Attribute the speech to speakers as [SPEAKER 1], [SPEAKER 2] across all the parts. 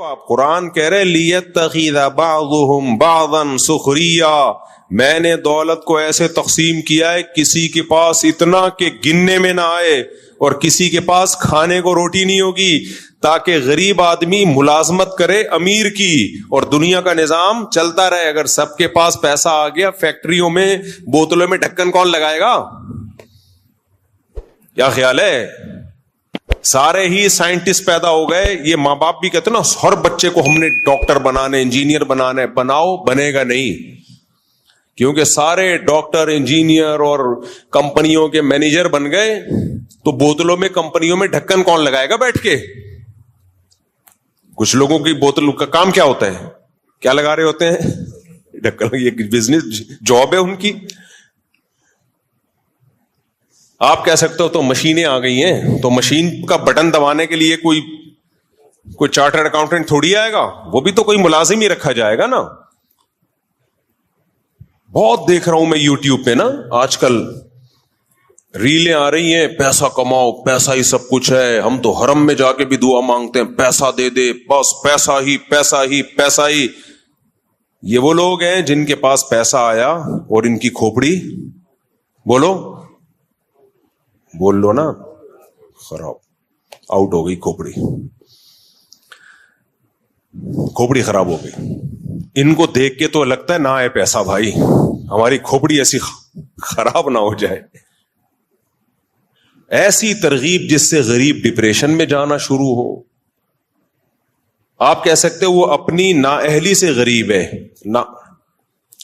[SPEAKER 1] آپ قرآن کہہ رہے لیتخذ بعضهم بعضا سخریا، میں نے دولت کو ایسے تقسیم کیا ہے کسی کے پاس اتنا کہ گننے میں نہ آئے اور کسی کے پاس کھانے کو روٹی نہیں ہوگی، تاکہ غریب آدمی ملازمت کرے امیر کی اور دنیا کا نظام چلتا رہے۔ اگر سب کے پاس پیسہ آ گیا، فیکٹریوں میں بوتلوں میں ڈھکن کون لگائے گا؟ کیا خیال ہے؟ سارے ہی سائنٹسٹ پیدا ہو گئے، یہ ماں باپ بھی کہتے ہیں نا ہر بچے کو ہم نے ڈاکٹر بنانا ہے، انجینئر بنانا ہے، بناؤ، بنے گا نہیں، کیونکہ سارے ڈاکٹر انجینئر اور کمپنیوں کے مینیجر بن گئے تو بوتلوں میں کمپنیوں میں ڈھکن کون لگائے گا بیٹھ کے؟ کچھ لوگوں کی بوتل کا کام کیا ہوتا ہے؟ کیا لگا رہے ہوتے ہیں؟ ڈھکن، یہ بزنس جاب ہے ان کی۔ آپ کہہ سکتے ہو تو مشینیں آ گئی ہیں، تو مشین کا بٹن دبانے کے لیے کوئی چارٹرڈ اکاؤنٹنٹ تھوڑی آئے گا، وہ بھی تو کوئی ملازم ہی رکھا جائے گا نا۔ بہت دیکھ رہا ہوں میں یوٹیوب پہ نا آج کل ریلیں آ رہی ہیں، پیسہ کماؤ، پیسہ ہی سب کچھ ہے، ہم تو حرم میں جا کے بھی دعا مانگتے ہیں پیسہ دے دے، بس پیسہ ہی پیسہ ہی پیسہ ہی۔ یہ وہ لوگ ہیں جن کے پاس پیسہ آیا اور ان کی کھوپڑی، بولو بول لو نا، خراب، آؤٹ ہو گئی کھوپڑی، کھوپڑی خراب ہو گئی۔ ان کو دیکھ کے تو لگتا ہے نہ ہے پیسہ بھائی، ہماری کھوپڑی ایسی خراب نہ ہو جائے۔ ایسی ترغیب جس سے غریب ڈپریشن میں جانا شروع ہو۔ آپ کہہ سکتے وہ اپنی نااہلی سے غریب ہے، نہ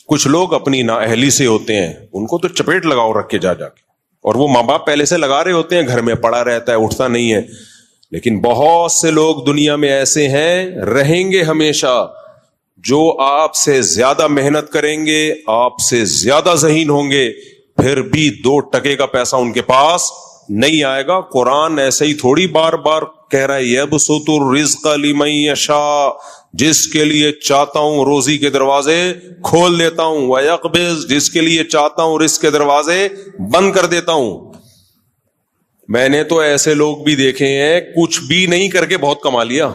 [SPEAKER 1] کچھ لوگ اپنی نااہلی سے ہوتے ہیں، ان کو تو چپیٹ لگاؤ رکھ کے جا کے، اور وہ ماں باپ پہلے سے لگا رہے ہوتے ہیں، گھر میں پڑا رہتا ہے، اٹھتا نہیں ہے۔ لیکن بہت سے لوگ دنیا میں ایسے ہیں، رہیں گے ہمیشہ، جو آپ سے زیادہ محنت کریں گے، آپ سے زیادہ ذہین ہوں گے، پھر بھی 2 ٹکے کا پیسہ ان کے پاس نہیں آئے گا۔ قرآن ایسے ہی تھوڑی بار بار کہہ رہا ہے یبسط الرزق لمن یشاء، جس کے لیے چاہتا ہوں روزی کے دروازے کھول دیتا ہوں، ویقبض، جس کے لیے چاہتا ہوں رزق کے دروازے بند کر دیتا ہوں۔ میں نے تو ایسے لوگ بھی دیکھے ہیں کچھ بھی نہیں کر کے بہت کما لیا،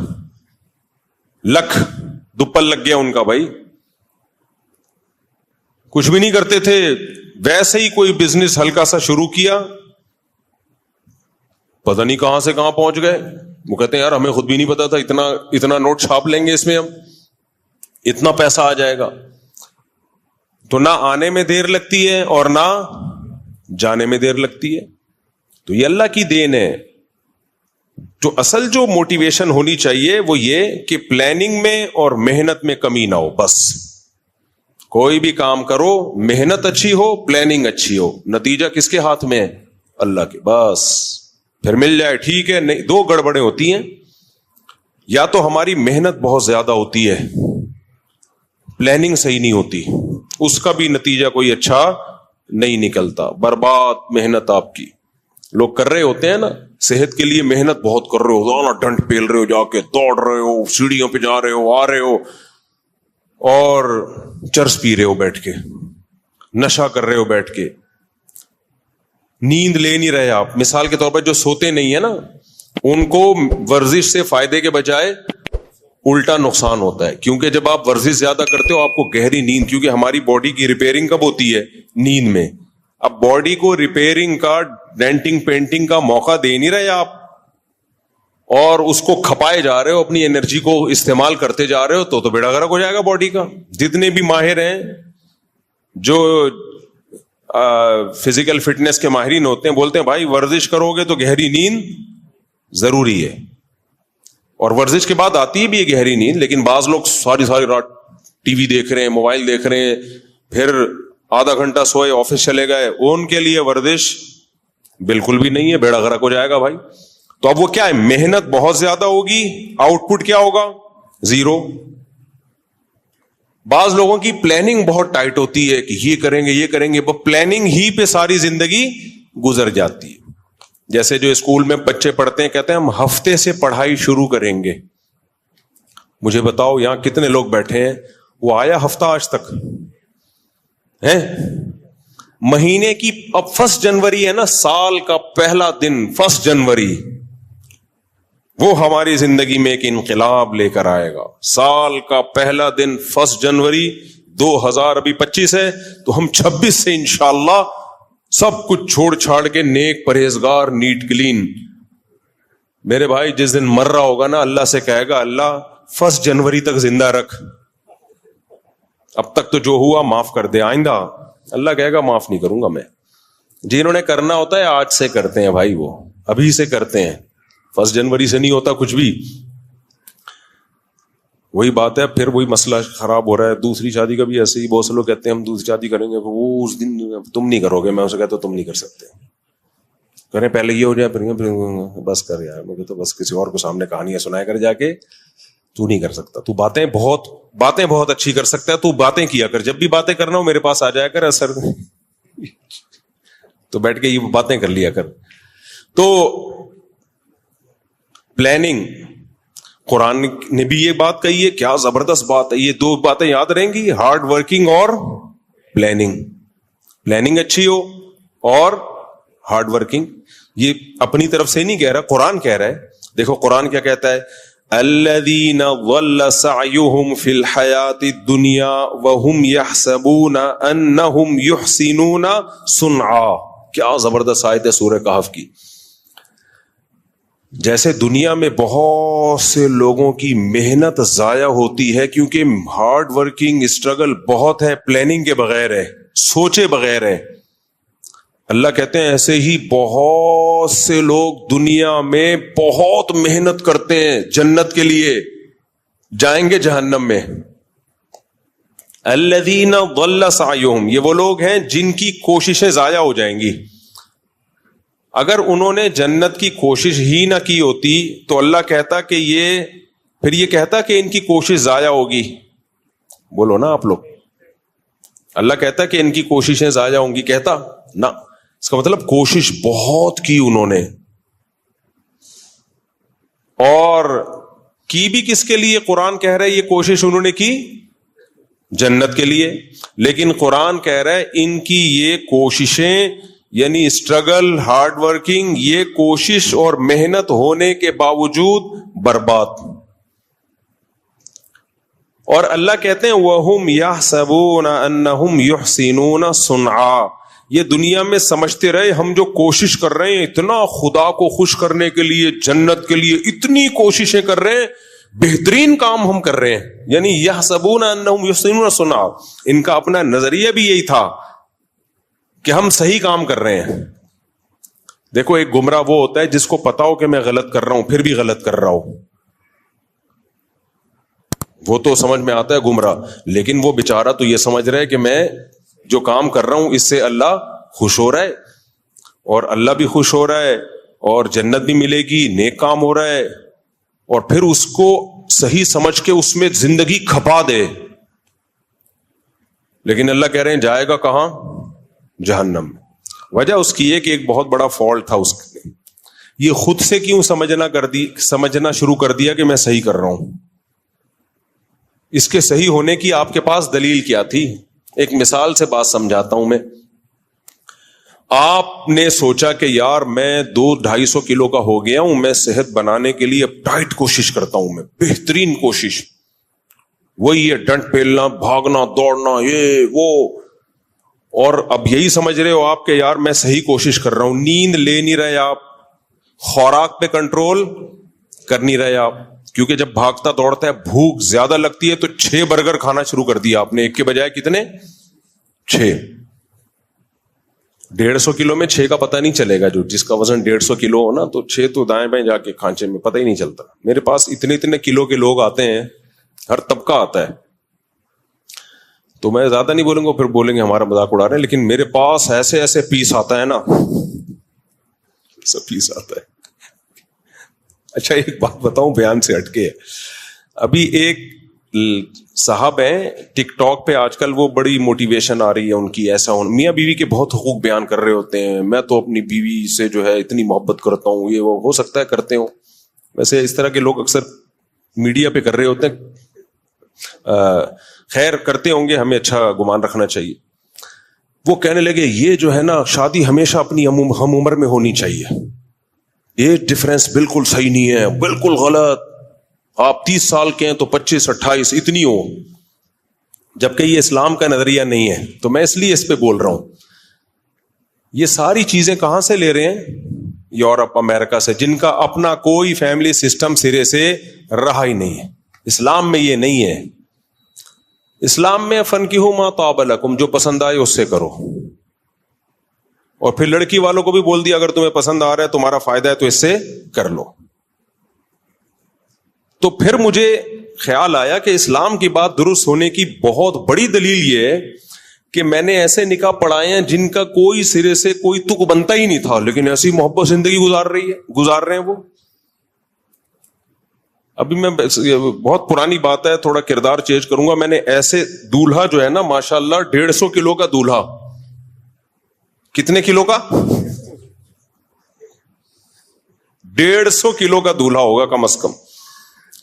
[SPEAKER 1] لکھ دوپل لگ گیا ان کا بھائی، کچھ بھی نہیں کرتے تھے، ویسے ہی کوئی بزنس ہلکا سا شروع کیا، پتہ نہیں کہاں سے کہاں پہنچ گئے۔ وہ کہتے ہیں یار ہمیں خود بھی نہیں پتا تھا اتنا نوٹ چھاپ لیں گے اس میں، ہم اتنا پیسہ آ جائے گا۔ تو نہ آنے میں دیر لگتی ہے اور نہ جانے میں دیر لگتی ہے۔ تو یہ اللہ کی دین ہے۔ تو اصل جو موٹیویشن ہونی چاہیے وہ یہ کہ پلاننگ میں اور محنت میں کمی نہ ہو۔ بس کوئی بھی کام کرو، محنت اچھی ہو، پلاننگ اچھی ہو، نتیجہ کس کے ہاتھ میں ہے؟ اللہ کے۔ بس پھر مل جائے ٹھیک ہے، نہیں 2 گڑبڑیں ہوتی ہیں، یا تو ہماری محنت بہت زیادہ ہوتی ہے، پلاننگ صحیح نہیں ہوتی، اس کا بھی نتیجہ کوئی اچھا نہیں نکلتا، برباد محنت آپ کی۔ لوگ کر رہے ہوتے ہیں نا صحت کے لیے محنت بہت کر رہے ہو، ڈنڈ پیل رہے ہو، جا کے دوڑ رہے ہو، سیڑھیوں پہ جا رہے ہو، آ رہے ہو، اور چرس پی رہے ہو بیٹھ کے، نشہ کر رہے ہو بیٹھ کے، نیند لے نہیں رہے آپ۔ مثال کے طور پر جو سوتے نہیں ہیں نا، ان کو ورزش سے فائدے کے بجائے الٹا نقصان ہوتا ہے، کیونکہ جب آپ ورزش زیادہ کرتے ہو آپ کو گہری نیند، کیونکہ ہماری باڈی کی ریپیئرنگ کب ہوتی ہے؟ نیند میں۔ اب باڈی کو ریپیئرنگ کا، ڈینٹنگ پینٹنگ کا موقع دے نہیں رہے آپ، اور اس کو کھپائے جا رہے ہو، اپنی انرجی کو استعمال کرتے جا رہے ہو، تو بیڑا غرق ہو جائے گا باڈی کا۔ جتنے بھی ماہر ہیں جو فزیکل فٹنس کے ماہرین ہوتے ہیں، بولتے ہیں بھائی ورزش کرو گے تو گہری نیند ضروری ہے، اور ورزش کے بعد آتی بھی ہے گہری نیند، لیکن بعض لوگ ساری رات ٹی وی دیکھ رہے ہیں، موبائل دیکھ رہے ہیں، پھر آدھا گھنٹہ سوئے آفس چلے گئے، ان کے لیے ورزش بالکل بھی نہیں ہے، بیڑا غرق ہو جائے گا بھائی۔ تو اب وہ کیا ہے؟ محنت بہت زیادہ ہوگی، آؤٹ پٹ کیا ہوگا؟ 0۔ بعض لوگوں کی پلاننگ بہت ٹائٹ ہوتی ہے کہ یہ کریں گے یہ کریں گے، وہ پلاننگ ہی پہ ساری زندگی گزر جاتی ہے۔ جیسے جو اسکول میں بچے پڑھتے ہیں، کہتے ہیں ہم ہفتے سے پڑھائی شروع کریں گے۔ مجھے بتاؤ یہاں کتنے لوگ بیٹھے ہیں وہ آیا ہفتہ آج تک ہے؟ مہینے کی اب 1 جنوری ہے نا، سال کا پہلا دن 1 جنوری، وہ ہماری زندگی میں ایک انقلاب لے کر آئے گا. سال کا پہلا دن 1 جنوری 2025 ہے, تو ہم 26 سے انشاءاللہ سب کچھ چھوڑ چھاڑ کے نیک پرہیزگار نیٹ کلین. میرے بھائی جس دن مر رہا ہوگا نا, اللہ سے کہے گا اللہ 1 جنوری تک زندہ رکھ, اب تک تو جو ہوا معاف کر دے, آئندہ اللہ کہے گا معاف نہیں کروں گا میں. جنہوں نے کرنا ہوتا ہے آج سے کرتے ہیں بھائی, وہ ابھی سے کرتے ہیں, 1 جنوری سے نہیں ہوتا کچھ بھی. وہی بات ہے, پھر وہی مسئلہ خراب ہو رہا ہے. دوسری شادی کا بھی ایسے ہی, بہت سے لوگ کہتے ہیں ہم دوسری شادی کریں گے, وہ اس دن تم نہیں کرو گے. میں اسے کہتا ہوں تم نہیں کر سکتے, کریں پہلے یہ ہو جائے پھر بس کر یار. میں کہتا ہوں بس کسی اور کو سامنے کہانیاں سنایا کر جا کے, تو نہیں کر سکتا. تو باتیں بہت اچھی کر سکتا ہے, تو باتیں کیا کر. جب بھی باتیں کرنا ہو میرے پاس آ جایا کر, اثر تو بیٹھ کے یہ باتیں کر لیا کر. تو پلاننگ, قرآن نے بھی یہ بات کہی ہے, کیا زبردست بات ہے. یہ 2 باتیں یاد رہیں گی, ہارڈ ورکنگ اور پلاننگ. پلاننگ اچھی ہو اور ہارڈ ورکنگ. یہ اپنی طرف سے نہیں کہہ رہا, قرآن کہہ رہا ہے. دیکھو قرآن کیا کہتا ہے, الذین ضل سعیہم فی الحیاۃ الدنیا وہم یحسبون انہم یحسنون صنعا. کیا زبردست آیت ہے سورہ کہف کی. جیسے دنیا میں بہت سے لوگوں کی محنت ضائع ہوتی ہے کیونکہ ہارڈ ورکنگ اسٹرگل بہت ہے, پلاننگ کے بغیر ہے, سوچے بغیر ہے. اللہ کہتے ہیں ایسے ہی بہت سے لوگ دنیا میں بہت محنت کرتے ہیں جنت کے لیے, جائیں گے جہنم میں. الذین ضل سعیہم, یہ وہ لوگ ہیں جن کی کوششیں ضائع ہو جائیں گی. اگر انہوں نے جنت کی کوشش ہی نہ کی ہوتی تو اللہ کہتا کہ یہ کہتا کہ ان کی کوشش ضائع ہوگی. بولو نا آپ لوگ, اللہ کہتا کہ ان کی کوششیں ضائع ہوں گی, کہتا نہ. اس کا مطلب کوشش بہت کی انہوں نے, اور کی بھی کس کے لیے؟ قرآن کہہ رہا ہے یہ کوشش انہوں نے کی جنت کے لیے. لیکن قرآن کہہ رہا ہے ان کی یہ کوششیں یعنی اسٹرگل, ہارڈ ورکنگ, یہ کوشش اور محنت ہونے کے باوجود برباد. اور اللہ کہتے ہیں وَهُمْ يَحْسَبُونَ أَنَّهُمْ يُحْسِنُونَ صُنْعًا. یہ دنیا میں سمجھتے رہے ہم جو کوشش کر رہے ہیں اتنا خدا کو خوش کرنے کے لیے, جنت کے لیے اتنی کوششیں کر رہے ہیں, بہترین کام ہم کر رہے ہیں. یعنی يَحْسَبُونَ أَنَّهُمْ يُحْسِنُونَ صُنْعًا, ان کا اپنا نظریہ بھی یہی تھا کہ ہم صحیح کام کر رہے ہیں. دیکھو ایک گمراہ وہ ہوتا ہے جس کو پتا ہو کہ میں غلط کر رہا ہوں پھر بھی غلط کر رہا ہوں, وہ تو سمجھ میں آتا ہے گمراہ. لیکن وہ بیچارہ تو یہ سمجھ رہا ہے کہ میں جو کام کر رہا ہوں اس سے اللہ خوش ہو رہا ہے, اور اللہ بھی خوش ہو رہا ہے, اور جنت بھی ملے گی, نیک کام ہو رہا ہے, اور پھر اس کو صحیح سمجھ کے اس میں زندگی کھپا دے. لیکن اللہ کہہ رہے ہیں جائے گا کہاں؟ جہنم. وجہ اس کی ہے کہ ایک بہت بڑا فالٹ تھا اس نے, یہ خود سے کیوں سمجھنا شروع کر دیا کہ میں صحیح کر رہا ہوں. اس کے صحیح ہونے کی آپ کے پاس دلیل کیا تھی؟ ایک مثال سے بات سمجھاتا ہوں میں. آپ نے سوچا کہ یار میں 200-250 کلو کا ہو گیا ہوں, میں صحت بنانے کے لیے اب ڈائٹ کوشش کرتا ہوں, میں بہترین کوشش, وہی ہے ڈنڈ پیلنا, بھاگنا, دوڑنا, یہ وہ. اور اب یہی سمجھ رہے ہو آپ کہ یار میں صحیح کوشش کر رہا ہوں. نیند لے نہیں رہے آپ, خوراک پہ کنٹرول کر نہیں رہے آپ, کیونکہ جب بھاگتا دوڑتا ہے بھوک زیادہ لگتی ہے تو 6 برگر کھانا شروع کر دیا آپ نے, ایک کے بجائے کتنے؟ 6. 150 کلو میں 6 کا پتہ نہیں چلے گا. جو جس کا وزن 150 کلو ہو نا تو 6 تو دائیں بائیں جا کے کھانچے میں پتہ ہی نہیں چلتا. میرے پاس اتنے کلو کے لوگ آتے ہیں, ہر طبقہ آتا ہے, تو میں زیادہ نہیں بولوں گا, پھر بولیں گے ہمارا مذاق اڑا رہے ہیں. لیکن میرے پاس ایسے پیس آتا ہے نا, سب پیس آتا ہے. اچھا ایک بات بتاؤں, بیان سے ہٹ کے, ابھی ایک صاحب ہیں ٹک ٹاک پہ آج کل, وہ بڑی موٹیویشن آ رہی ہے ان کی, ایسا میاں بیوی کے بہت حقوق بیان کر رہے ہوتے ہیں. میں تو اپنی بیوی سے جو ہے اتنی محبت کرتا ہوں, یہ وہ, ہو سکتا ہے کرتے ہوں, ویسے اس طرح کے لوگ اکثر میڈیا پہ کر رہے ہوتے ہیں, خیر کرتے ہوں گے, ہمیں اچھا گمان رکھنا چاہیے. وہ کہنے لگے یہ جو ہے نا شادی ہمیشہ اپنی ہم عمر میں ہونی چاہیے. ایج ڈفرنس بالکل صحیح نہیں ہے, بالکل غلط, آپ 30 سال کے ہیں تو 25-28 اتنی ہو, جبکہ یہ اسلام کا نظریہ نہیں ہے. تو میں اس لیے اس پہ بول رہا ہوں. یہ ساری چیزیں کہاں سے لے رہے ہیں؟ یورپ, امریکہ سے, جن کا اپنا کوئی فیملی سسٹم سرے سے رہا ہی نہیں ہے. اسلام میں یہ نہیں ہے. اسلام میں فنکحوا ما طاب لکم, جو پسند آئے اس سے کرو. اور پھر لڑکی والوں کو بھی بول دیا اگر تمہیں پسند آ رہا ہے, تمہارا فائدہ ہے تو اس سے کر لو. تو پھر مجھے خیال آیا کہ اسلام کی بات درست ہونے کی بہت بڑی دلیل یہ ہے کہ میں نے ایسے نکاح پڑھائے ہیں جن کا کوئی سرے سے کوئی تک بنتا ہی نہیں تھا, لیکن ایسی محبت زندگی گزار رہے ہیں وہ. ابھی میں بہت پرانی بات ہے, تھوڑا کردار چینج کروں گا. میں نے ایسے دولہا جو ہے نا ماشاءاللہ 150 کلو کا دولہا. کتنے کلو کا؟ 150 کلو کا دولہا ہوگا کم از کم.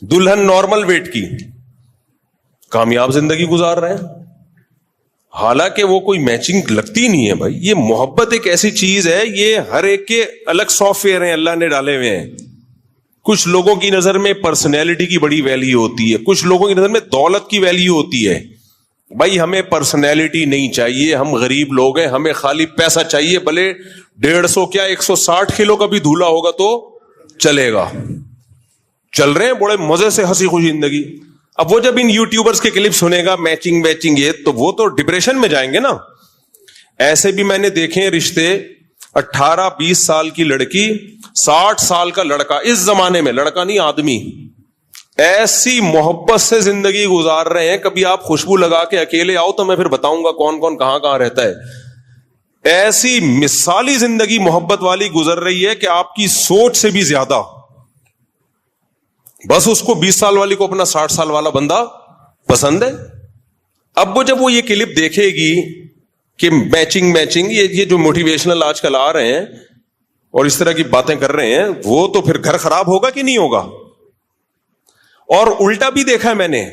[SPEAKER 1] دلہن نارمل ویٹ کی, کامیاب زندگی گزار رہے ہیں. حالانکہ وہ کوئی میچنگ لگتی نہیں ہے بھائی. یہ محبت ایک ایسی چیز ہے, یہ ہر ایک کے الگ سافٹ ویئر ہیں اللہ نے ڈالے ہوئے ہیں. کچھ لوگوں کی نظر میں پرسنالٹی کی بڑی ویلیو ہوتی ہے, کچھ لوگوں کی نظر میں دولت کی ویلیو ہوتی ہے. بھائی ہمیں پرسنالٹی نہیں چاہیے, ہم غریب لوگ ہیں, ہمیں خالی پیسہ چاہیے. بھلے 150 کیا 160 کلو کا بھی دھولا ہوگا تو چلے گا. چل رہے ہیں بڑے مزے سے, ہنسی خوشی زندگی. اب وہ جب ان یوٹیوبرز کے کلپ سنے گا میچنگ یہ, تو وہ تو ڈپریشن میں جائیں گے نا. ایسے بھی میں نے دیکھے رشتے, 18-20 سال کی لڑکی, 60 سال کا لڑکا. اس زمانے میں لڑکا نہیں آدمی, ایسی محبت سے زندگی گزار رہے ہیں. کبھی آپ خوشبو لگا کے اکیلے آؤ تو میں پھر بتاؤں گا کون کون کہاں کہاں رہتا ہے. ایسی مثالی زندگی محبت والی گزر رہی ہے کہ آپ کی سوچ سے بھی زیادہ. بس اس کو 20 سال والی کو اپنا 60 سال والا بندہ پسند ہے. اب وہ جب وہ یہ کلپ دیکھے گی کہ میچنگ یہ جو موٹیویشنل آج کل آ رہے ہیں اور اس طرح کی باتیں کر رہے ہیں, وہ تو پھر گھر خراب ہوگا کہ نہیں ہوگا. اور الٹا بھی دیکھا ہے میں نے,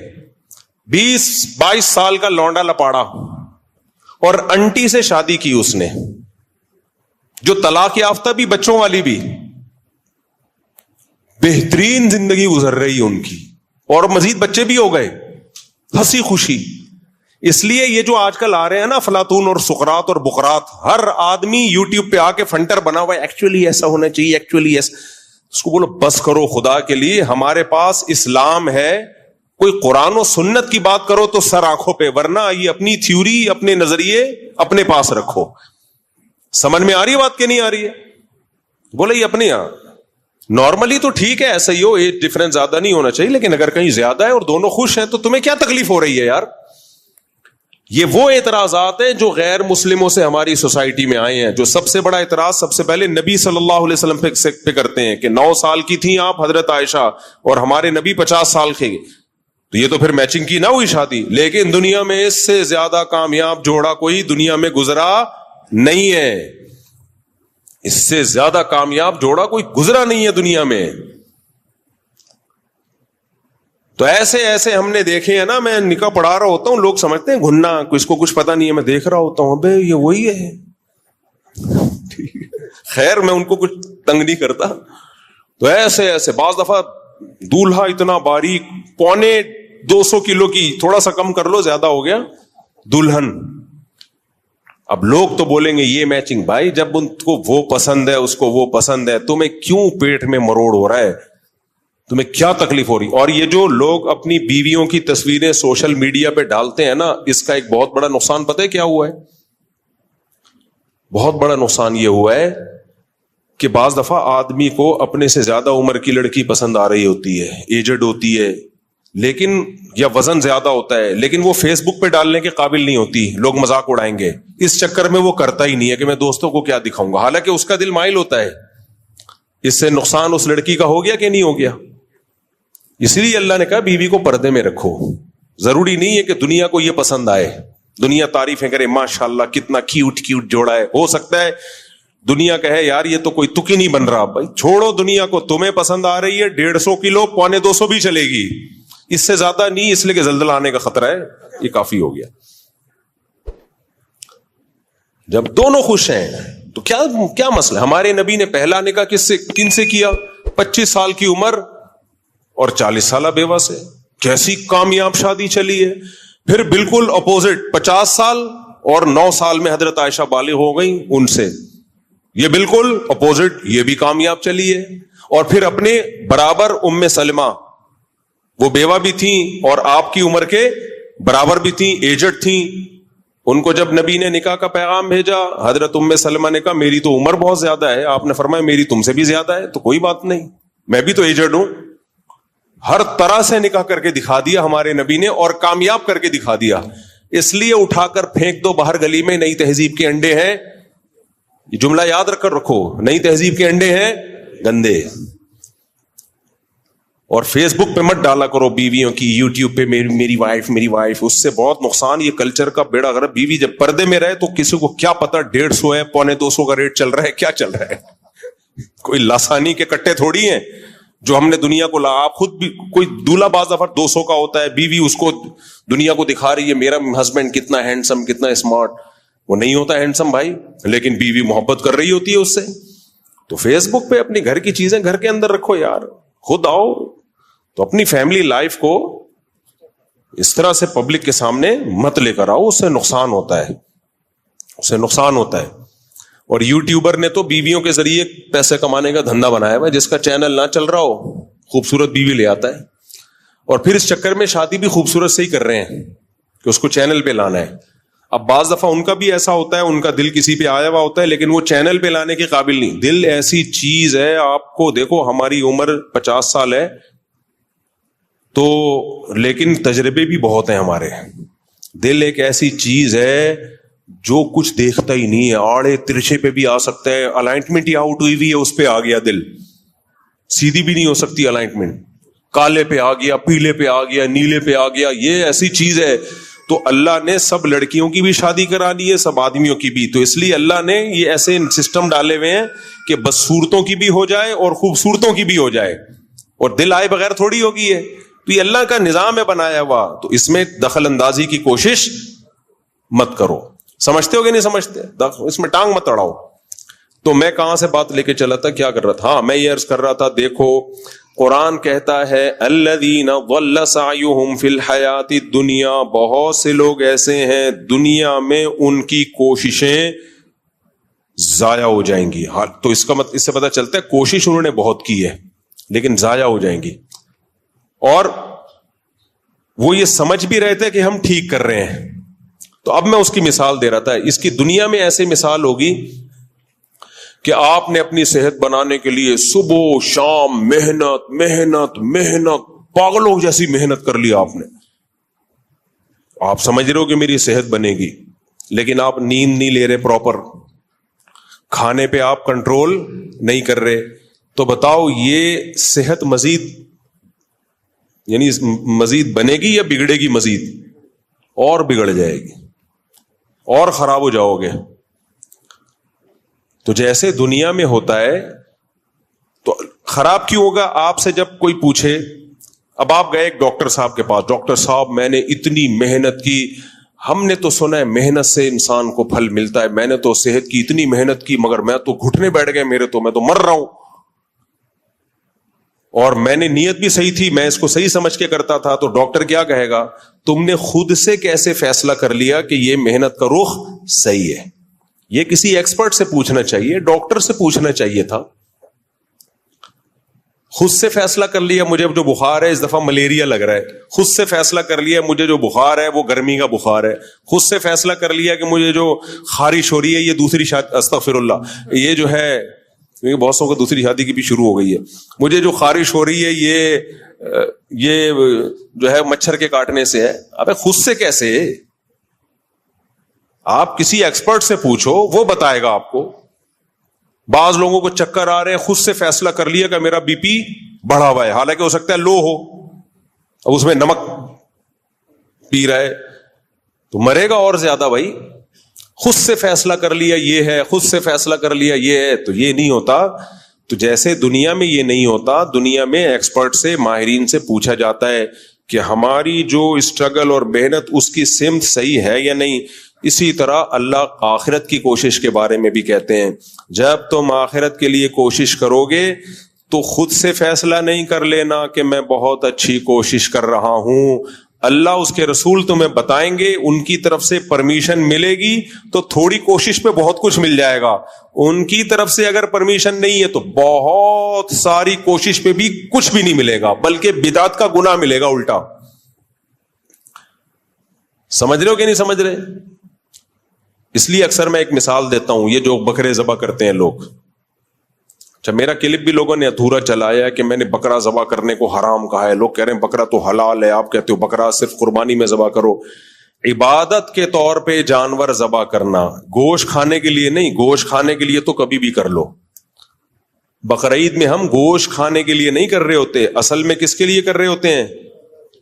[SPEAKER 1] 20-22 سال کا لونڈا لپاڑا اور انٹی سے شادی کی اس نے, جو طلاق یافتہ بھی, بچوں والی بھی, بہترین زندگی گزر رہی ان کی, اور مزید بچے بھی ہو گئے, ہنسی خوشی. اس لیے یہ جو آج کل آ رہے ہیں نا افلاطون اور سقراط اور بقراط, ہر آدمی یوٹیوب پہ آ کے فنٹر بنا ہوا ہے, ایکچولی ایسا ہونا چاہیے, ایکچولی ایسا. اس کو بولو بس کرو خدا کے لیے, ہمارے پاس اسلام ہے. کوئی قرآن و سنت کی بات کرو تو سر آنکھوں پہ, ورنہ یہ اپنی تھیوری, اپنے نظریے اپنے پاس رکھو. سمجھ میں آ رہی ہے بات کہ نہیں آ رہی ہے؟ بولے یہ اپنے یہاں نارملی تو ٹھیک ہے, ایسا ہی ہو, ایج ڈفرنس زیادہ نہیں ہونا چاہیے, لیکن اگر کہیں زیادہ ہے اور دونوں خوش ہیں تو تمہیں کیا تکلیف ہو رہی ہے یار؟ یہ وہ اعتراضات ہیں جو غیر مسلموں سے ہماری سوسائٹی میں آئے ہیں. جو سب سے بڑا اعتراض سب سے پہلے نبی صلی اللہ علیہ وسلم پہ کرتے ہیں کہ 9 سال کی تھیں آپ حضرت عائشہ, اور ہمارے نبی 50 سال کے, تو یہ تو پھر میچنگ کی نہ ہوئی شادی. لیکن دنیا میں اس سے زیادہ کامیاب جوڑا کوئی دنیا میں گزرا نہیں ہے. اس سے زیادہ کامیاب جوڑا کوئی گزرا نہیں ہے دنیا میں. تو ایسے ہم نے دیکھے ہیں نا. میں نکاح پڑھا رہا ہوتا ہوں, لوگ سمجھتے ہیں گھننا, اس کو کچھ پتا نہیں ہے. میں دیکھ رہا ہوتا ہوں, ابے یہ وہی ہے. خیر میں ان کو کچھ تنگ نہیں کرتا. تو ایسے بعض دفعہ دولہا اتنا باریک, 250 کلو کی, تھوڑا سا کم کر لو زیادہ ہو گیا, دلہن. اب لوگ تو بولیں گے یہ میچنگ. بھائی جب ان کو وہ پسند ہے, اس کو وہ پسند ہے, تمہیں کیوں پیٹ میں مروڑ ہو رہا ہے؟ تمہیں کیا تکلیف ہو رہی؟ اور یہ جو لوگ اپنی بیویوں کی تصویریں سوشل میڈیا پہ ڈالتے ہیں نا, اس کا ایک بہت بڑا نقصان پتہ ہے کیا ہوا ہے؟ بہت بڑا نقصان یہ ہوا ہے کہ بعض دفعہ آدمی کو اپنے سے زیادہ عمر کی لڑکی پسند آ رہی ہوتی ہے, ایجڈ ہوتی ہے, لیکن یا وزن زیادہ ہوتا ہے, لیکن وہ فیس بک پہ ڈالنے کے قابل نہیں ہوتی, لوگ مذاق اڑائیں گے. اس چکر میں وہ کرتا ہی نہیں ہے کہ میں دوستوں کو کیا دکھاؤں گا, حالانکہ اس کا دل مائل ہوتا ہے. اس سے نقصان اس لڑکی کا ہو گیا کہ نہیں ہو گیا؟ اس لیے اللہ نے کہا بیوی کو پردے میں رکھو. ضروری نہیں ہے کہ دنیا کو یہ پسند آئے, دنیا تعریفیں کرے ماشاءاللہ کتنا کیوٹ جوڑا ہے. ہو سکتا ہے دنیا کہے یار یہ تو کوئی تک ہی نہیں بن رہا. بھائی چھوڑو دنیا کو, تمہیں پسند آ رہی ہے 150 کلو, 250 بھی چلے گی, اس سے زیادہ نہیں, اس لیے کہ زلزلہ آنے کا خطرہ ہے. یہ کافی ہو گیا. جب دونوں خوش ہیں, تو کیا مسئلہ؟ ہمارے نبی نے پہلا نکاح کن سے کیا؟ 25 سال کی عمر اور 40 سالہ بیوہ سے. کیسی کامیاب شادی چلی ہے. پھر بالکل اپوزٹ 50 سال اور 9 سال میں حضرت عائشہ بالغ ہو گئی ان سے. یہ بالکل اپوزٹ، یہ بھی کامیاب چلی ہے. اور پھر اپنے برابر ام سلمہ، وہ بیوہ بھی تھیں اور آپ کی عمر کے برابر بھی تھیں، ایجڈ تھیں. ان کو جب نبی نے نکاح کا پیغام بھیجا، حضرت ام سلمہ نے کہا میری تو عمر بہت زیادہ ہے. آپ نے فرمایا میری تم سے بھی زیادہ ہے. تو کوئی بات نہیں، میں بھی تو ایجڈ ہوں. ہر طرح سے نکاح کر کے دکھا دیا ہمارے نبی نے، اور کامیاب کر کے دکھا دیا. اس لیے اٹھا کر پھینک دو باہر گلی میں. نئی تہذیب کے انڈے ہیں، یہ جملہ یاد رکھ کر رکھو، نئی تہذیب کے انڈے ہیں گندے. اور فیس بک پہ مت ڈالا کرو بیویوں کی، یوٹیوب پہ میری وائف، اس سے بہت نقصان. یہ کلچر کا بیڑا غرق. بیوی جب پردے میں رہے تو کسی کو کیا پتا 150 ہے، 250 کا ریٹ چل رہا ہے، کیا چل رہا ہے. کوئی لاسانی کے کٹے تھوڑی ہیں جو ہم نے دنیا کو آپ خود بھی کوئی دولہا باز دفعہ 200 کا ہوتا ہے، بیوی اس کو دنیا کو دکھا رہی ہے میرا ہسبینڈ کتنا ہینڈسم، کتنا اسمارٹ. وہ نہیں ہوتا ہینڈسم بھائی، لیکن بیوی محبت کر رہی ہوتی ہے اس سے. تو فیس بک پہ اپنی گھر کی چیزیں گھر کے اندر رکھو یار. خود آؤ تو اپنی فیملی لائف کو اس طرح سے پبلک کے سامنے مت لے کر آؤ. اس سے نقصان ہوتا ہے. اور یوٹیوبر نے تو بیویوں کے ذریعے پیسے کمانے کا دھندا بنایا ہوا ہے. جس کا چینل نہ چل رہا ہو خوبصورت بیوی لے آتا ہے، اور پھر اس چکر میں شادی بھی خوبصورت سے ہی کر رہے ہیں کہ اس کو چینل پہ لانا ہے. اب بعض دفعہ ان کا بھی ایسا ہوتا ہے، ان کا دل کسی پہ آیا ہوا ہوتا ہے، لیکن وہ چینل پہ لانے کے قابل نہیں. دل ایسی چیز ہے، آپ کو دیکھو ہماری عمر 50 سال ہے تو لیکن تجربے بھی بہت ہیں ہمارے. دل ایک ایسی چیز ہے جو کچھ دیکھتا ہی نہیں ہے، آڑے ترچھے پہ بھی آ سکتا ہے. الائنمنٹ ہی آؤٹ ہوئی ہے، اس پہ آ گیا دل. سیدھی بھی نہیں ہو سکتی الائنمنٹ. کالے پہ آ گیا، پیلے پہ آ گیا، نیلے پہ آ گیا. یہ ایسی چیز ہے. تو اللہ نے سب لڑکیوں کی بھی شادی کرا لی ہے، سب آدمیوں کی بھی. تو اس لیے اللہ نے یہ ایسے سسٹم ڈالے ہوئے ہیں کہ بدصورتوں کی بھی ہو جائے اور خوبصورتوں کی بھی ہو جائے. اور دل آئے بغیر تھوڑی ہوگی ہے. تو یہ اللہ کا نظام ہے بنایا ہوا. تو اس میں دخل اندازی کی کوشش مت کرو. سمجھتے ہو کہ نہیں سمجھتے؟ اس میں ٹانگ مت اڑاؤ. تو میں کہاں سے بات لے کے چلا تھا، کیا کر رہا تھا؟ ہاں، میں یہ عرض کر رہا تھا، دیکھو قرآن کہتا ہے الذین ضل سعیہم فی الحیات الدنیا. بہت سے لوگ ایسے ہیں دنیا میں ان کی کوششیں ضائع ہو جائیں گی. تو اس سے پتہ چلتا ہے کوشش انہوں نے بہت کی ہے لیکن ضائع ہو جائیں گی. اور وہ یہ سمجھ بھی رہے تھے کہ ہم ٹھیک کر رہے ہیں. تو اب میں اس کی مثال دے رہا تھا. اس کی دنیا میں ایسے مثال ہوگی کہ آپ نے اپنی صحت بنانے کے لیے صبح شام محنت پاگلوں جیسی محنت کر لی آپ نے. آپ سمجھ رہے ہو کہ میری صحت بنے گی، لیکن آپ نیند نہیں لے رہے پراپر، کھانے پہ آپ کنٹرول نہیں کر رہے. تو بتاؤ یہ صحت مزید بنے گی یا بگڑے گی؟ مزید اور بگڑ جائے گی اور خراب ہو جاؤ گے. تو جیسے دنیا میں ہوتا ہے تو خراب کیوں ہوگا؟ آپ سے جب کوئی پوچھے، اب آپ گئے ایک ڈاکٹر صاحب کے پاس، ڈاکٹر صاحب میں نے اتنی محنت کی، ہم نے تو سنا ہے محنت سے انسان کو پھل ملتا ہے، میں نے تو صحت کی اتنی محنت کی مگر میں تو گھٹنے بیٹھ گئے میرے، تو میں تو مر رہا ہوں. اور میں نے نیت بھی صحیح تھی، میں اس کو صحیح سمجھ کے کرتا تھا. تو ڈاکٹر کیا کہے گا؟ تم نے خود سے کیسے فیصلہ کر لیا کہ یہ محنت کا رخ صحیح ہے؟ یہ کسی ایکسپرٹ سے پوچھنا چاہیے، ڈاکٹر سے پوچھنا چاہیے تھا. خود سے فیصلہ کر لیا مجھے جو بخار ہے اس دفعہ ملیریا لگ رہا ہے، خود سے فیصلہ کر لیا مجھے جو بخار ہے وہ گرمی کا بخار ہے، خود سے فیصلہ کر لیا کہ مجھے جو خارش ہو رہی ہے یہ دوسری شادی، استغفر اللہ، یہ جو ہے بہت سو کو دوسری شادی کی بھی شروع ہو گئی ہے، مجھے جو خارش ہو رہی ہے یہ جو ہے مچھر کے کاٹنے سے ہے. ابے خود سے کیسے؟ آپ کسی ایکسپرٹ سے پوچھو، وہ بتائے گا آپ کو. بعض لوگوں کو چکر آ رہے ہیں، خود سے فیصلہ کر لیا کہ میرا بی پی بڑھا ہوا ہے، حالانکہ ہو سکتا ہے لو ہو، اب اس میں نمک پی رہا ہے تو مرے گا اور زیادہ. بھائی خود سے فیصلہ کر لیا یہ ہے، خود سے فیصلہ کر لیا یہ ہے، تو یہ نہیں ہوتا. تو جیسے دنیا میں یہ نہیں ہوتا، دنیا میں ایکسپرٹ سے، ماہرین سے پوچھا جاتا ہے کہ ہماری جو اسٹرگل اور محنت اس کی سمت صحیح ہے یا نہیں. اسی طرح اللہ آخرت کی کوشش کے بارے میں بھی کہتے ہیں، جب تم آخرت کے لیے کوشش کرو گے تو خود سے فیصلہ نہیں کر لینا کہ میں بہت اچھی کوشش کر رہا ہوں، اللہ اس کے رسول تمہیں بتائیں گے، ان کی طرف سے پرمیشن ملے گی تو تھوڑی کوشش پہ بہت کچھ مل جائے گا، ان کی طرف سے اگر پرمیشن نہیں ہے تو بہت ساری کوشش پہ بھی کچھ بھی نہیں ملے گا، بلکہ بدعت کا گناہ ملے گا الٹا۔ سمجھ رہے ہو کہ نہیں سمجھ رہے؟ اس لیے اکثر میں ایک مثال دیتا ہوں، یہ جو بکرے ذبح کرتے ہیں لوگ، اچھا میرا کلپ بھی لوگوں نے ادھورا چلایا ہے کہ میں نے بکرا ذبح کرنے کو حرام کہا ہے، لوگ کہہ رہے ہیں بکرا تو حلال ہے، آپ کہتے ہو بکرا صرف قربانی میں ذبح کرو۔ عبادت کے طور پہ جانور ذبح کرنا، گوشت کھانے کے لیے نہیں، گوشت کھانے کے لیے تو کبھی بھی کر لو۔ بقرعید میں ہم گوشت کھانے کے لیے نہیں کر رہے ہوتے، اصل میں کس کے لیے کر رہے ہوتے ہیں؟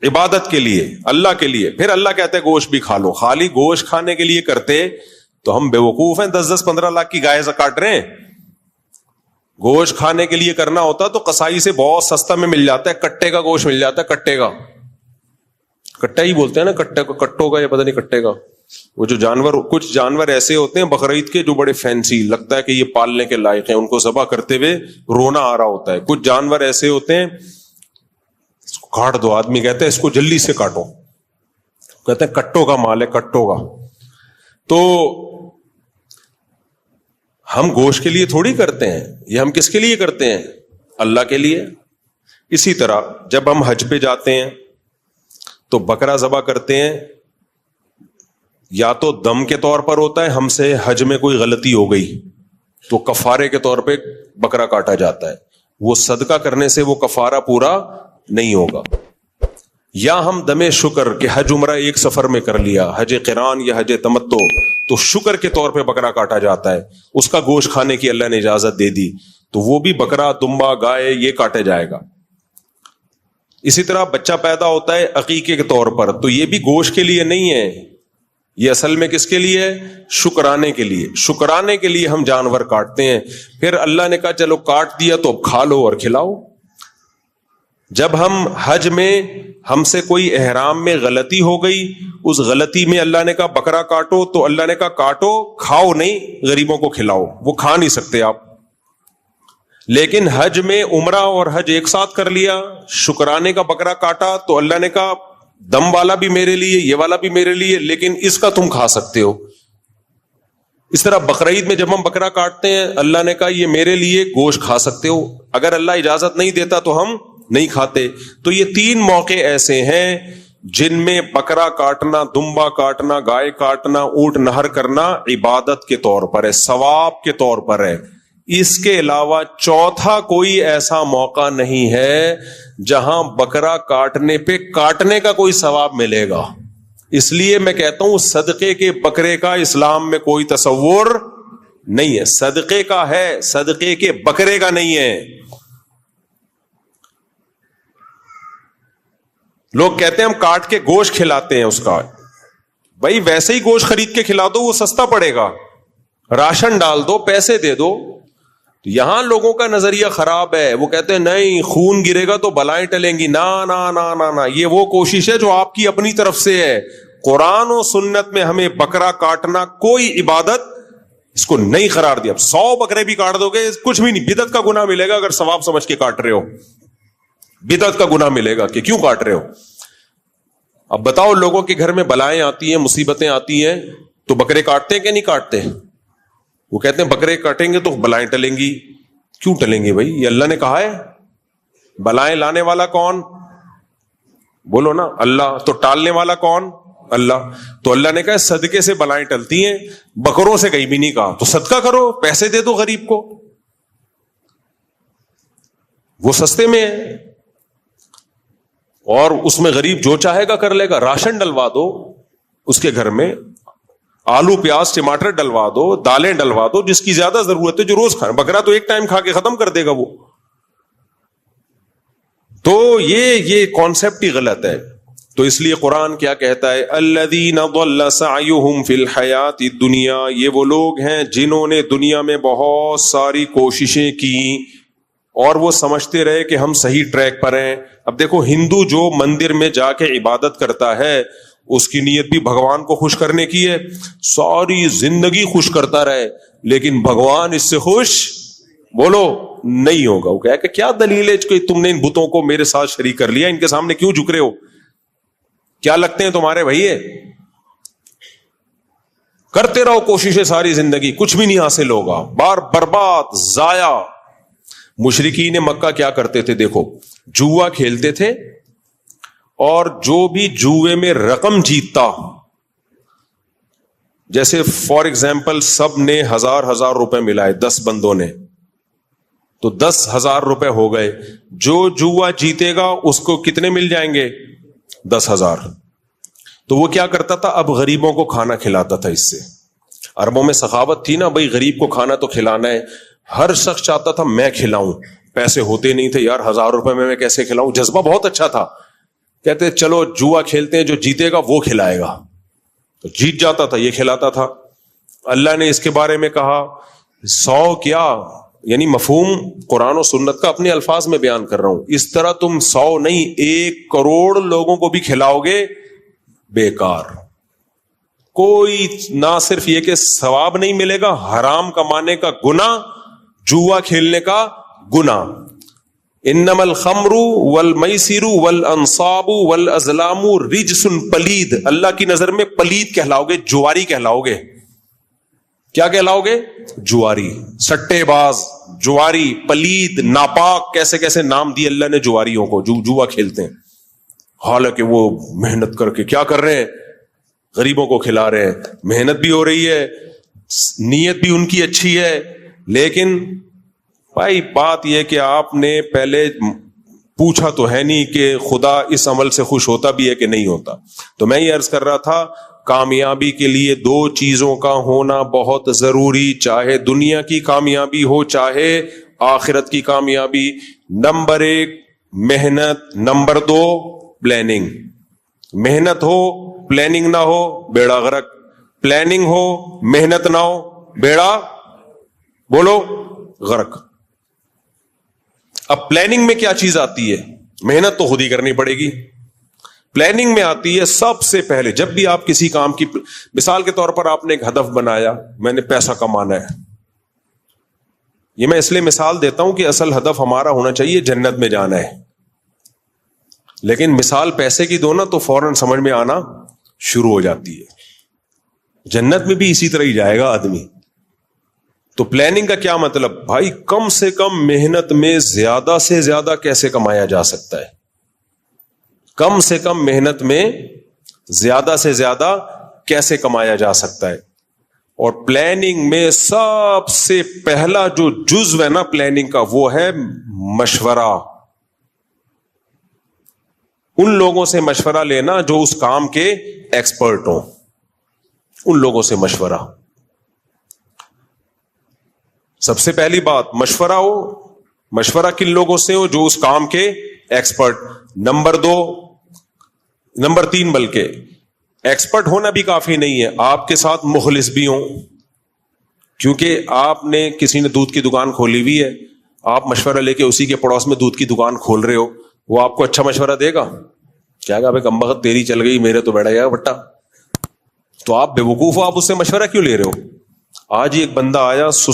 [SPEAKER 1] عبادت کے لیے، اللہ کے لیے۔ پھر اللہ کہتا ہے گوشت بھی کھا لو۔ خالی گوشت کھانے کے لیے کرتے تو ہم بے وقوف ہیں، 10-15 لاکھ کی گائے کاٹ رہے ہیں۔ گوشت کھانے کے لیے کرنا ہوتا تو قصائی سے بہت سستا میں مل جاتا ہے، کٹے کا گوشت مل جاتا ہے، کٹے کا، کٹا ہی بولتے ہیں نا، کٹے کو، کٹوں کا یا پتہ نہیں کٹے کا۔ وہ جو جانور، کچھ جانور ایسے ہوتے ہیں بقرعید کے جو بڑے فینسی لگتا ہے کہ یہ پالنے کے لائق ہیں، ان کو ذبح کرتے ہوئے رونا آ رہا ہوتا ہے۔ کچھ جانور ایسے ہوتے ہیں اس کو کاٹ دو، آدمی کہتے ہیں اس کو جلدی سے کاٹو، کہتے ہیں کٹوں کا مال ہے، کٹوں کا۔ تو ہم گوشت کے لیے تھوڑی کرتے ہیں، یہ ہم کس کے لیے کرتے ہیں؟ اللہ کے لیے۔ اسی طرح جب ہم حج پہ جاتے ہیں تو بکرا ذبح کرتے ہیں، یا تو دم کے طور پر ہوتا ہے، ہم سے حج میں کوئی غلطی ہو گئی تو کفارے کے طور پہ بکرا کاٹا جاتا ہے، وہ صدقہ کرنے سے وہ کفارہ پورا نہیں ہوگا۔ یا ہم دم شکر کہ حج عمرہ ایک سفر میں کر لیا، حج قران یا حج تمتع، تو شکر کے طور پہ بکرا کاٹا جاتا ہے، اس کا گوشت کھانے کی اللہ نے اجازت دے دی، تو وہ بھی بکرا، دمبا، گائے یہ کاٹا جائے گا۔ اسی طرح بچہ پیدا ہوتا ہے عقیقے کے طور پر، تو یہ بھی گوشت کے لیے نہیں ہے، یہ اصل میں کس کے لیے ہے؟ شکرانے کے لیے۔ شکرانے کے لیے ہم جانور کاٹتے ہیں، پھر اللہ نے کہا چلو کاٹ دیا تو اب کھا لو اور کھلاؤ۔ جب ہم حج میں ہم سے کوئی احرام میں غلطی ہو گئی، اس غلطی میں اللہ نے کہا بکرا کاٹو، تو اللہ نے کہا کاٹو، کھاؤ نہیں، غریبوں کو کھلاؤ، وہ کھا نہیں سکتے آپ۔ لیکن حج میں عمرہ اور حج ایک ساتھ کر لیا، شکرانے کا بکرا کاٹا، تو اللہ نے کہا دم والا بھی میرے لیے، یہ والا بھی میرے لیے، لیکن اس کا تم کھا سکتے ہو۔ اس طرح بقرعید میں جب ہم بکرا کاٹتے ہیں، اللہ نے کہا یہ میرے لیے، گوشت کھا سکتے ہو، اگر اللہ اجازت نہیں دیتا تو ہم نہیں کھاتے۔ تو یہ 3 موقع ایسے ہیں جن میں بکرا کاٹنا، دمبا کاٹنا، گائے کاٹنا، اونٹ نہر کرنا عبادت کے طور پر ہے، ثواب کے طور پر ہے۔ اس کے علاوہ چوتھا کوئی ایسا موقع نہیں ہے جہاں بکرا کاٹنے پہ کاٹنے کا کوئی ثواب ملے گا۔ اس لیے میں کہتا ہوں صدقے کے بکرے کا اسلام میں کوئی تصور نہیں ہے، صدقے کا ہے، صدقے کے بکرے کا نہیں ہے۔ لوگ کہتے ہیں ہم کاٹ کے گوشت کھلاتے ہیں اس کا، بھائی ویسے ہی گوشت خرید کے کھلا دو، وہ سستا پڑے گا، راشن ڈال دو، پیسے دے دو۔ یہاں لوگوں کا نظریہ خراب ہے، وہ کہتے ہیں نہیں خون گرے گا تو بلائیں ٹلیں گی، نا نا نا نا نا، یہ وہ کوشش ہے جو آپ کی اپنی طرف سے ہے۔ قرآن و سنت میں ہمیں بکرا کاٹنا کوئی عبادت اس کو نہیں قرار دیا۔ 100 بکرے بھی کاٹ دو گے کچھ بھی نہیں، بدعت کا گناہ ملے گا اگر ثواب سمجھ کے کاٹ رہے ہو، بدعت کا گناہ ملے گا کہ کیوں کاٹ رہے ہو۔ اب بتاؤ لوگوں کے گھر میں بلائیں آتی ہیں، مصیبتیں آتی ہیں، تو بکرے کاٹتے ہیں کہ نہیں کاٹتے؟ وہ کہتے ہیں بکرے کاٹیں گے تو بلائیں ٹلیں گی۔ کیوں ٹلیں گی بھائی؟ یہ اللہ نے کہا ہے۔ بلائیں لانے والا کون؟ بولو نا، اللہ۔ تو ٹالنے والا کون؟ اللہ۔ تو اللہ نے کہا صدقے سے بلائیں ٹلتی ہیں، بکروں سے کہیں بھی نہیں کہا۔ تو صدقہ کرو، پیسے دے دو غریب کو، وہ سستے میں ہے، اور اس میں غریب جو چاہے گا کر لے گا۔ راشن ڈلوا دو اس کے گھر میں، آلو پیاز ٹماٹر ڈلوا دو، دالیں ڈلوا دو، جس کی زیادہ ضرورت ہے، جو روز کھائے۔ بکرا تو ایک ٹائم کھا کے ختم کر دے گا وہ۔ تو یہ کانسیپٹ ہی غلط ہے۔ تو اس لیے قرآن کیا کہتا ہے؟ الذین ضل سعیہم فی الحیات الدنیا، یہ وہ لوگ ہیں جنہوں نے دنیا میں بہت ساری کوششیں کی اور وہ سمجھتے رہے کہ ہم صحیح ٹریک پر ہیں۔ اب دیکھو ہندو جو مندر میں جا کے عبادت کرتا ہے، اس کی نیت بھی بھگوان کو خوش کرنے کی ہے, ساری زندگی خوش کرتا رہے, لیکن بھگوان اس سے خوش بولو نہیں ہوگا. وہ کہ کیا دلیل ہے کہ تم نے ان بتوں کو میرے ساتھ شریک کر لیا, ان کے سامنے کیوں جھک رہے ہو, کیا لگتے ہیں تمہارے بھائی ہے؟ کرتے رہو کوششیں ساری زندگی, کچھ بھی نہیں حاصل ہوگا, بار برباد ضائع. مشرکین مکہ کیا کرتے تھے دیکھو, جوا کھیلتے تھے, اور جو بھی جوئے میں رقم جیتتا, جیسے فار ایگزامپل سب نے 1000 روپے ملائے 10 بندوں نے, تو 10,000 روپے ہو گئے. جو جوا جیتے گا اس کو کتنے مل جائیں گے؟ 10,000. تو وہ کیا کرتا تھا, اب غریبوں کو کھانا کھلاتا تھا. اس سے عربوں میں سخاوت تھی نا, بھائی غریب کو کھانا تو کھلانا ہے. ہر شخص چاہتا تھا میں کھلاؤں, پیسے ہوتے نہیں تھے یار, 1000 روپے میں کیسے کھلاؤں, جذبہ بہت اچھا تھا. کہتے چلو جوا کھیلتے ہیں, جو جیتے گا وہ کھلائے گا. تو جیت جاتا تھا, یہ کھلاتا تھا. اللہ نے اس کے بارے میں کہا 100 کیا, یعنی مفہوم قرآن و سنت کا اپنے الفاظ میں بیان کر رہا ہوں. اس طرح تم 100 نہیں 1 کروڑ لوگوں کو بھی کھلاؤ گے, بیکار. کوئی نہ صرف یہ کہ ثواب نہیں ملے گا, حرام کمانے کا گناہ, جوا کھیلنے کا گناہ. انما الخمر والمیسر والانصاب والازلام رجس پلید, اللہ کی نظر میں پلید کہلاؤ گے, جواری کہلاؤ گے. کیا کہلاؤ گے؟ جواری, سٹے باز, جواری, پلید, ناپاک, کیسے کیسے نام دیے اللہ نے جواریوں کو جو جوا کھیلتے ہیں. حالانکہ وہ محنت کر کے کیا کر رہے ہیں, غریبوں کو کھلا رہے ہیں, محنت بھی ہو رہی ہے, نیت بھی ان کی اچھی ہے. لیکن بھائی بات یہ کہ آپ نے پہلے پوچھا تو ہے نہیں کہ خدا اس عمل سے خوش ہوتا بھی ہے کہ نہیں ہوتا. تو میں یہ عرض کر رہا تھا, کامیابی کے لیے 2 چیزوں کا ہونا بہت ضروری, چاہے دنیا کی کامیابی ہو چاہے آخرت کی کامیابی. نمبر 1 محنت, نمبر 2 پلاننگ. محنت ہو پلاننگ نہ ہو بیڑا غرق, پلاننگ ہو محنت نہ ہو بیڑا بولو غرق. اب پلاننگ میں کیا چیز آتی ہے؟ محنت تو خود ہی کرنی پڑے گی. پلاننگ میں آتی ہے سب سے پہلے, جب بھی آپ کسی کام کی, مثال کے طور پر آپ نے ایک ہدف بنایا, میں نے پیسہ کمانا ہے. یہ میں اس لیے مثال دیتا ہوں کہ اصل ہدف ہمارا ہونا چاہیے جنت میں جانا ہے. لیکن مثال پیسے کی دو نا تو فوراً سمجھ میں آنا شروع ہو جاتی ہے. جنت میں بھی اسی طرح ہی جائے گا آدمی. تو پلاننگ کا کیا مطلب؟ بھائی کم سے کم محنت میں زیادہ سے زیادہ کیسے کمایا جا سکتا ہے, کم سے کم محنت میں زیادہ سے زیادہ کیسے کمایا جا سکتا ہے. اور پلاننگ میں سب سے پہلا جو جزو ہے نا پلاننگ کا, وہ ہے مشورہ. ان لوگوں سے مشورہ لینا جو اس کام کے ایکسپرٹ ہوں, ان لوگوں سے مشورہ. سب سے پہلی بات مشورہ ہو, مشورہ کن لوگوں سے ہو؟ جو اس کام کے ایکسپرٹ. نمبر 3 بلکہ ایکسپرٹ ہونا بھی کافی نہیں ہے, آپ کے ساتھ مخلص بھی ہوں. کیونکہ آپ نے کسی نے دودھ کی دکان کھولی ہوئی ہے, آپ مشورہ لے کے اسی کے پڑوس میں دودھ کی دکان کھول رہے ہو, وہ آپ کو اچھا مشورہ دے گا؟ کیا گا بھائی کم بخت تیری چل گئی, میرے تو بیٹھا گیا بٹا. تو آپ بے وقوف ہو, آپ اس سے مشورہ کیوں لے رہے ہو؟ آج ہی ایک بندہ آیا